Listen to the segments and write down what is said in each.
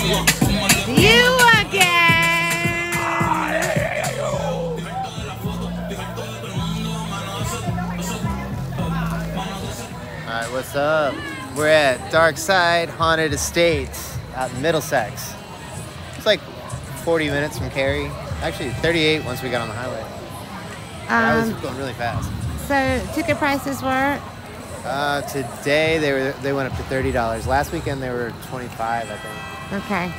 You again. Alright, what's up? We're at Darkside Haunted Estates out in Middlesex. It's like 40 minutes from Cary. Actually, 38 once we got on the highway. That was going really fast. So ticket prices were? Today they went up to $30. Last weekend they were $25, I think. Okay.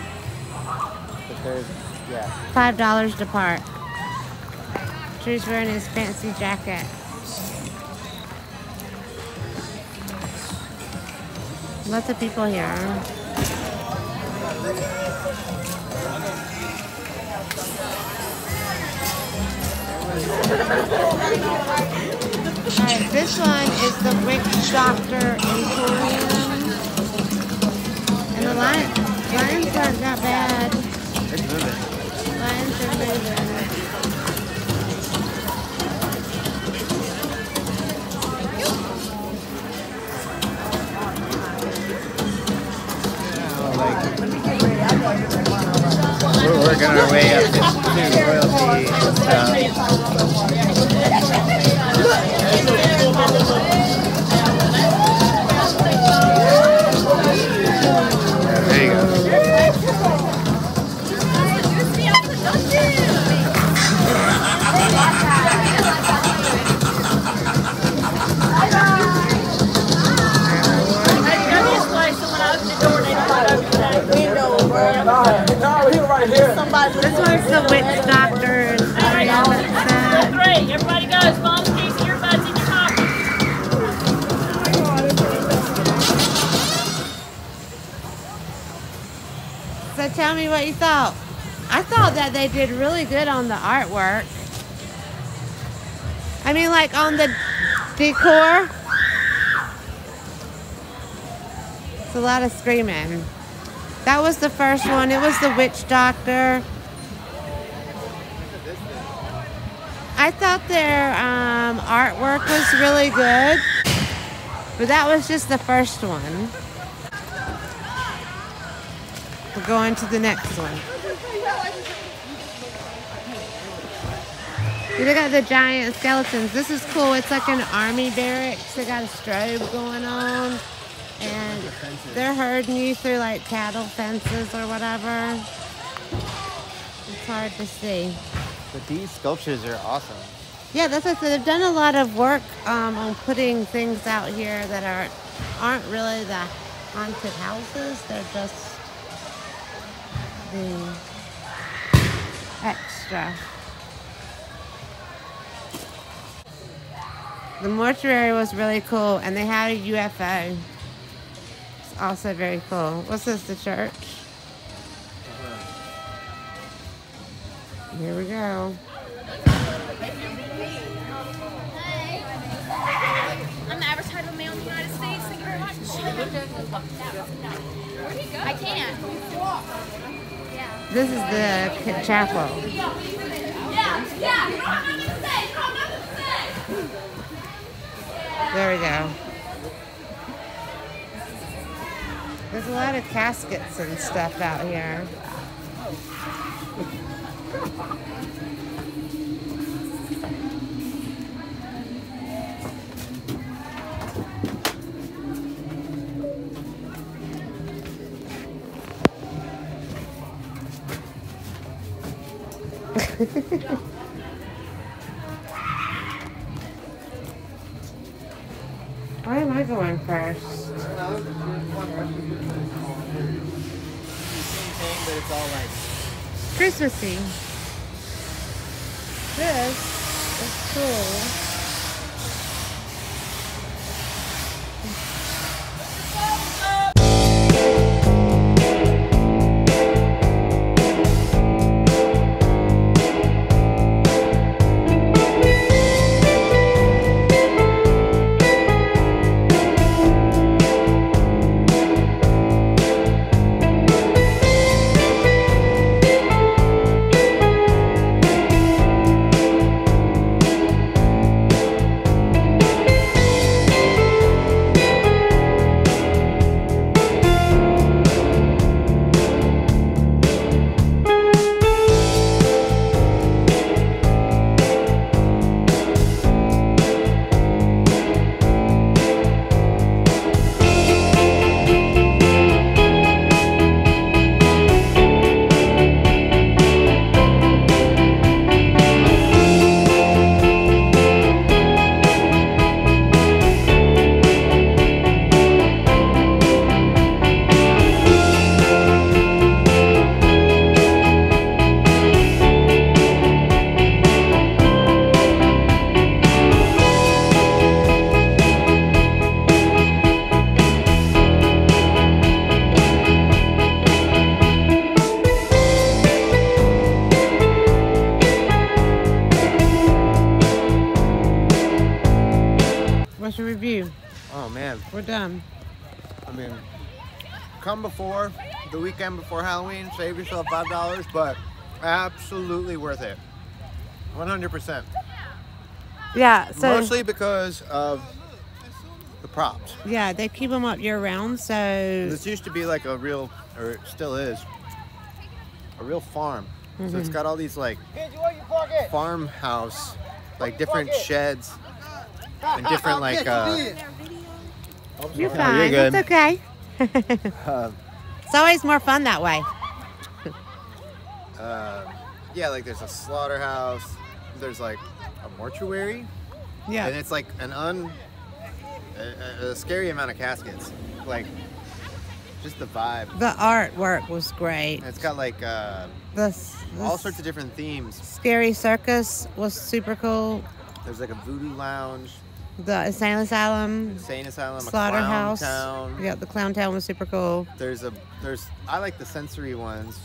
But they're, yeah. $5 to park. Drew's wearing his fancy jacket. Lots of people here. Alright, this one is the Witch Doctor Emporium. And the lions aren't that bad. It's moving. Lions are moving. We're working our way up to royalty and stuff. There you go. This one's the Witch Doctor. Great, everybody goes. Mom, keep your earbuds in your pocket. So tell me what you thought. I thought that they did really good on the artwork. I mean, like on the decor. It's a lot of screaming. That was the first one. It was the Witch Doctor. I thought their artwork was really good, but that was just the first one. We're going to the next one. Look at the giant skeletons. This is cool. It's like an army barracks. They got a strobe going on. And they're herding you through like cattle fences or whatever. It's hard to see. But these sculptures are awesome. Yeah, that's what I said. They've done a lot of work on putting things out here that aren't really the haunted houses. They're just the extra. The mortuary was really cool, and they had a UFO. It's also very cool. What's this, the church? Here we go. I'm the average title male in the United States. Thank you very much. I can't. This is the chapel. There we go. There's a lot of caskets and stuff out here. Why am I going first? Same thing, but it's all like Christmassy. This is cool. Oh man, We're done. I mean, come before the weekend before Halloween, save yourself $5, but absolutely worth it. 100%. Yeah, so Mostly because of the props. yeah, they keep them up year round. So This used to be like a real, or it still is, a real farm. So it's got all these like farmhouse, like different sheds and different like. you're Oh, fine. you're good. It's okay. Uh, It's always more fun that way. yeah, like there's a slaughterhouse. There's like a mortuary, and Yeah. it's like a scary amount of caskets. Like just the vibe. The artwork was great. And it's got like The all sorts of different themes. Scary Circus was super cool. There's like a voodoo lounge, The Asylum, insane asylum, Slaughterhouse. a clown town. Yeah, the Clown Town was super cool. I like the sensory ones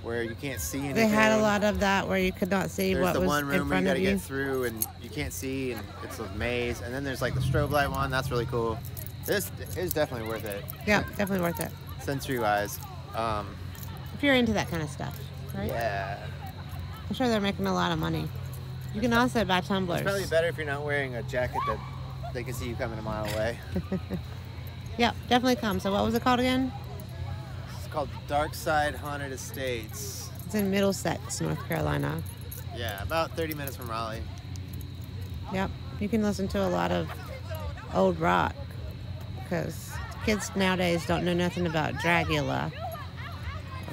where you can't see anything. They had a lot of that where you could not see There's what the was one in room where you front of gotta you. get through and you can't see, and it's a maze. And then there's like the strobe light one. That's really cool. This is definitely worth it, Yeah, definitely worth it. sensory wise. If you're into that kind of stuff, right? Yeah. I'm sure they're making a lot of money. You can also buy tumblers. It's probably better if you're not wearing a jacket that they can see you coming a mile away. Yeah, definitely come. So what was it called again? It's called Darkside Haunted Estates. It's in Middlesex, North Carolina. Yeah, about 30 minutes from Raleigh. Yep. You can listen to a lot of old rock because kids nowadays don't know nothing about Dragula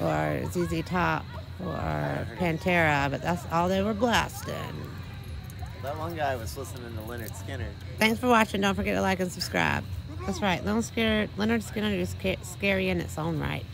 or ZZ Top or Pantera, but that's all they were blasting. That one guy was listening to Leonard Skinner. Thanks for watching. Don't forget to like and subscribe. That's right. Leonard Skinner is scary in its own right.